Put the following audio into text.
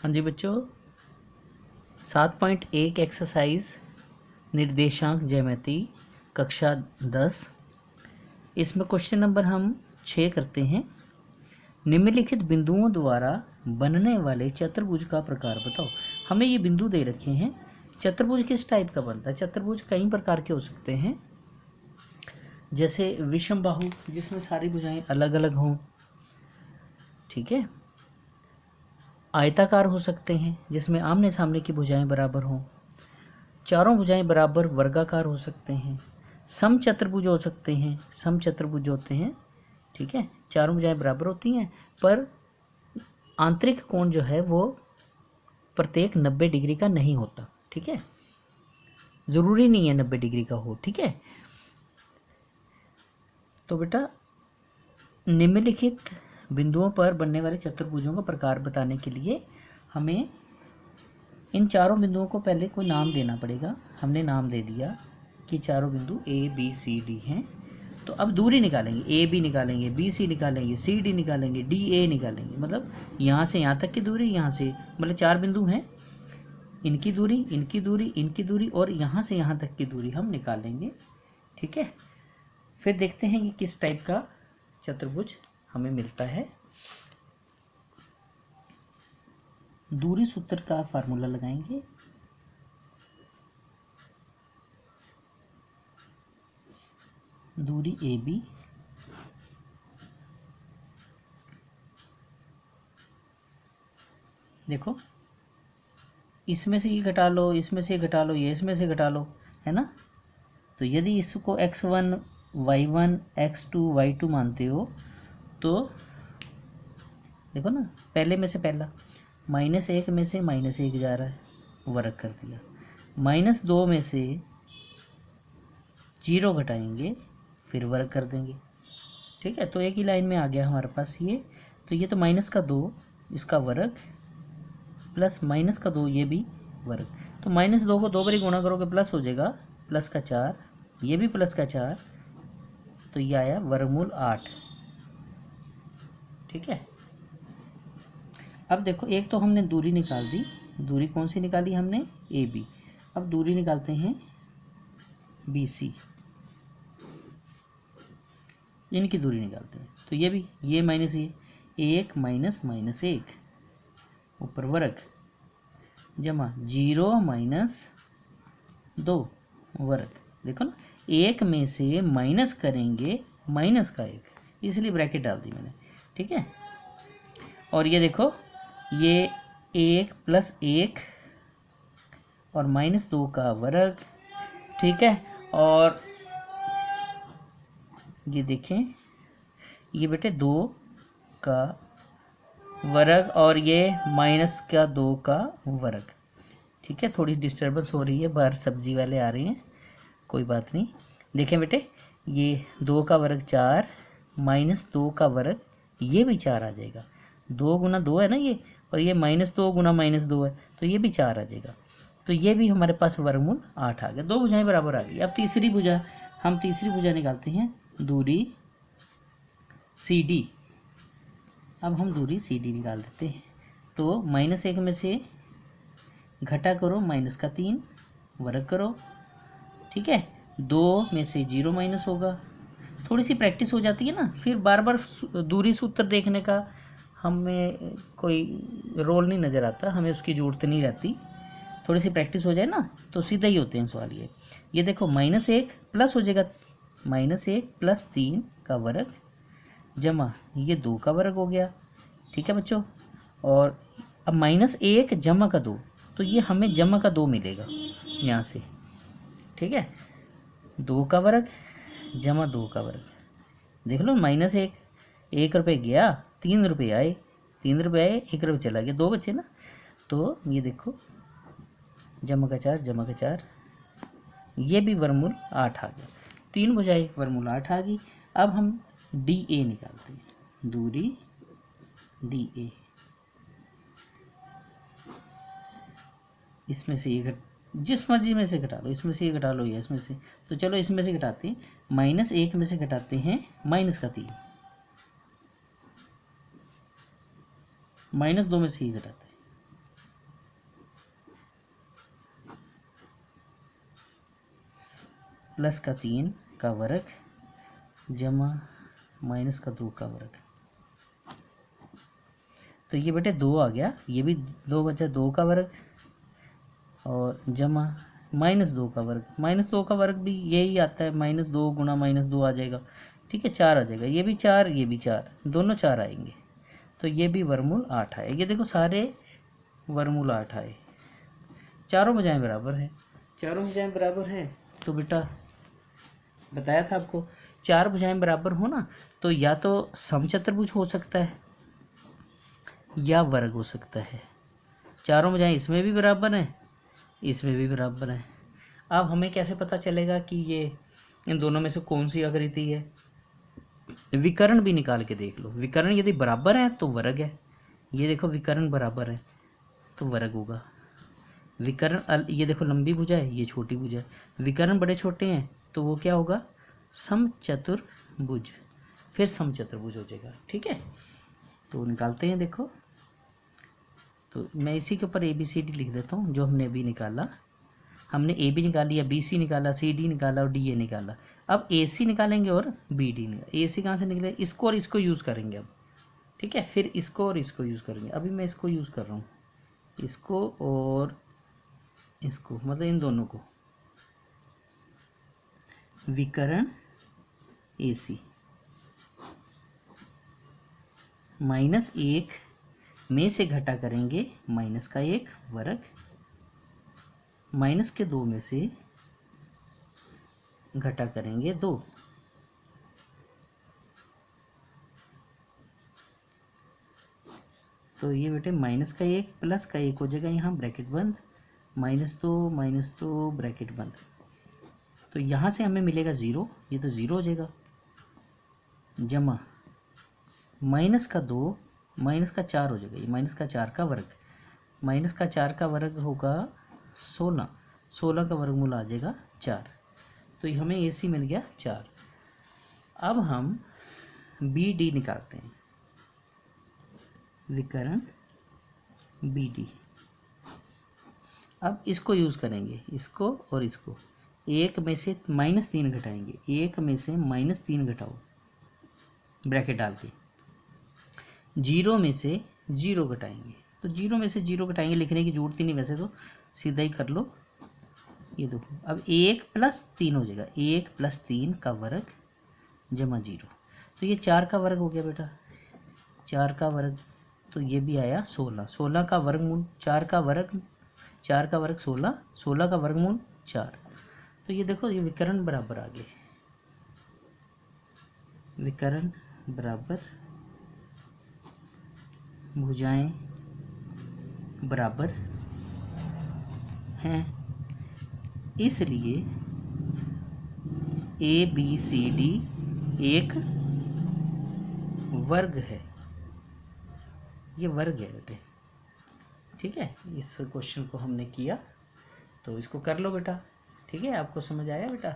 हाँ जी बच्चों, 7.1 एक्सरसाइज निर्देशांक ज्यामिति कक्षा 10। इसमें क्वेश्चन नंबर हम 6 करते हैं। निम्नलिखित बिंदुओं द्वारा बनने वाले चतुर्भुज का प्रकार बताओ। हमें ये बिंदु दे रखे हैं। चतुर्भुज किस टाइप का बनता है? चतुर्भुज कई प्रकार के हो सकते हैं, जैसे विषम बाहु जिसमें सारी भुजाएं अलग अलग हों, ठीक है। आयताकार हो सकते हैं जिसमें आमने सामने की भुजाएं बराबर हों। चारों भुजाएं बराबर वर्गाकार हो सकते हैं। सम चतुर्भुज हो सकते हैं, सम चतुर्भुज होते हैं, ठीक है। चारों भुजाएं बराबर होती हैं पर आंतरिक कोण जो है वो प्रत्येक 90 डिग्री का नहीं होता, ठीक है। ज़रूरी नहीं है 90 डिग्री का हो, ठीक है। तो बेटा निम्नलिखित बिंदुओं पर बनने वाले चतुर्भुजों का प्रकार बताने के लिए हमें इन चारों बिंदुओं को पहले कोई नाम देना पड़ेगा। हमने नाम दे दिया कि चारों बिंदु ए बी सी डी हैं। तो अब दूरी निकालेंगे, ए बी निकालेंगे, बी सी निकालेंगे, सी डी निकालेंगे, डी ए निकालेंगे। मतलब यहाँ से यहाँ तक की दूरी, यहाँ से मतलब 4 बिंदु हैं, इनकी दूरी, इनकी दूरी, इनकी दूरी और यहाँ से यहाँ तक की दूरी हम निकालेंगे, ठीक है। फिर देखते हैं कि किस टाइप का चतुर्भुज हमें मिलता है। दूरी सूत्र का फार्मूला लगाएंगे। दूरी ए बी देखो, इसमें से ये घटा लो, इसमें से घटा लो, ये इसमें से घटा लो, है ना। तो यदि इसको x1 y1 x2 y2 मानते हो तो देखो ना, पहले में से पहला -1 में से -1 जा रहा है, वर्ग कर दिया। -2 में से 0 घटाएंगे, फिर वर्ग कर देंगे, ठीक है। तो एक ही लाइन में आ गया हमारे पास ये। तो ये तो -2 इसका वर्ग प्लस -2 ये भी वर्ग। तो -2 को 2 बार गुणा करोगे प्लस हो जाएगा, +4, ये भी +4, तो ये आया वर्गमूल 8, ठीक है। अब देखो, एक तो हमने दूरी निकाल दी। दूरी कौन सी निकाली हमने? A B. अब दूरी निकालते हैं बी सी, इनकी दूरी निकालते हैं। तो ये भी, ये माइनस ये, 1 माइनस -1 ऊपर वर्ग जमा 0 - 2 वर्ग। देखो ना, 1 में से माइनस करेंगे माइनस का 1, इसलिए ब्रैकेट डाल दी मैंने, ठीक है। और ये देखो, ये 1 + 1 और -2 का वर्ग, ठीक है। और ये देखें, ये बेटे 2 का वर्ग और ये -2 का वर्ग, ठीक है। थोड़ी डिस्टर्बेंस हो रही है, बाहर सब्जी वाले आ रहे हैं, कोई बात नहीं। देखें बेटे, ये 2 का वर्ग 4, -2 का वर्ग ये भी 4 आ जाएगा। 2 गुना 2 है ना ये, और ये -2 गुना -2 है, तो ये भी 4 आ जाएगा। तो ये भी हमारे पास वर्गमूल 8 आ गया। 2 भुजाएं बराबर आ गई। अब तीसरी भुजा, हम तीसरी भुजा निकालते हैं, दूरी सी डी। अब हम दूरी सी डी निकाल देते हैं। तो -1 में से घटा करो -3 वर्ग करो, ठीक है। 2 में से 0 माइनस होगा। थोड़ी सी प्रैक्टिस हो जाती है ना, फिर बार बार दूरी सूत्र देखने का हमें कोई रोल नहीं नज़र आता, हमें उसकी ज़रूरत नहीं रहती। थोड़ी सी प्रैक्टिस हो जाए ना तो सीधा ही होते हैं सवाल ये देखो, -1 प्लस हो जाएगा, -1 + 3 का वर्ग जमा ये 2 का वर्ग हो गया, ठीक है बच्चों। और अब -1 जमा का 2, तो ये हमें जमा का 2 मिलेगा यहाँ से, ठीक है। 2 का वर्ग जमा 2 का वर्ग, देख लो, -1, 1 रुपये गया, 3 रुपये आए, 3 रुपये आए, 1 रुपये चला गया, 2 बचे ना। तो ये देखो, जमा का 4, ये भी वर्गमूल 8 आ गया। 3 भुजाएं वर्गमूल 8 आ गई। अब हम डी ए निकालते हैं, दूरी डी ए। इसमें से ये जिस मर्जी में से घटा लो, इसमें से ये घटा लो या इसमें से, तो चलो इसमें से घटाते हैं। -1 में से घटाते हैं -3, -2 में से ये घटाते हैं, प्लस का 3 का वर्ग जमा माइनस का 2 का वर्ग। तो ये बेटे 2 आ गया, ये भी 2 बचा, 2 का वर्ग और जमा -2 का वर्ग। -2 का वर्ग भी यही आता है, -2 गुणा -2 आ जाएगा। ठीक है, 4 आ जाएगा। ये भी 4, ये भी 4, दोनों 4 आएंगे। तो ये भी वर्गमूल 8 आए। ये देखो सारे वर्गमूल 8 आए, चारों भुजाएं बराबर हैं। चारों भुजाएं बराबर हैं तो बेटा बताया था आपको, 4 भुजाएं बराबर हो ना, तो या तो समचतुर्भुज हो सकता है या वर्ग हो सकता है। चारों भुजाएं इसमें भी बराबर हैं, इसमें भी बराबर हैं। अब हमें कैसे पता चलेगा कि ये इन दोनों में से कौन सी आकृति है? विकर्ण भी निकाल के देख लो। विकर्ण यदि बराबर है तो वर्ग है। ये देखो विकर्ण बराबर है तो वर्ग होगा। विकर्ण, ये देखो लंबी भुजा है, ये छोटी भुजा है। विकर्ण बड़े छोटे हैं तो वो क्या होगा? समचतुर्भुज, फिर समचतुर्भुज हो जाएगा। ठीक है, तो निकालते हैं। देखो तो मैं इसी के ऊपर ABCD लिख देता हूँ जो हमने अभी निकाला। हमने AB निकाल लिया, BC निकाला, CD निकाला और DA निकाला। अब AC निकालेंगे और BD निकालेंगे। AC कहाँ से निकले? इसको और इसको यूज़ करेंगे अब। ठीक है, फिर इसको और इसको यूज़ करेंगे। अभी मैं इसको यूज़ कर रहा हूँ, इसको और इसको, मतलब इन दोनों को। विकर्ण AC -1 में से घटा करेंगे -1 वर्ग, -2 में से घटा करेंगे 2। तो ये बेटे -1 प्लस का 1 हो जाएगा, यहाँ ब्रैकेट बंद, -2 ब्रैकेट बंद। तो यहाँ से हमें मिलेगा 0, ये तो 0 हो जाएगा, जमा -2 -4 हो जाएगा, ये -4 का वर्ग। -4 का वर्ग होगा 16, 16 का वर्गमूल आ जाएगा 4। तो ये हमें AC मिल गया 4। अब हम BD निकालते हैं, विकर्ण BD। अब इसको यूज़ करेंगे, इसको और इसको। 1 में से -3 घटाएंगे, 1 में से -3 घटाओ ब्रैकेट डाल के, 0 में से 0 घटाएंगे। तो 0 में से 0 घटाएंगे, लिखने की जरूरत ही नहीं, वैसे तो सीधा ही कर लो। ये देखो अब 1 + 3 हो जाएगा, 1 + 3 का वर्ग जमा 0। तो ये 4 का वर्ग हो गया बेटा, 4 का वर्ग। तो ये भी आया 16, 16 का वर्गमूल, 4 का वर्ग 16, 16 का वर्गमूल 4। तो ये देखो ये विकर्ण बराबर आ गए, विकर्ण बराबर, भुजाएं बराबर हैं, इसलिए ABCD एक वर्ग है। ये वर्ग है बेटे। ठीक है, इस क्वेश्चन को हमने किया, तो इसको कर लो बेटा। ठीक है, आपको समझ आया बेटा?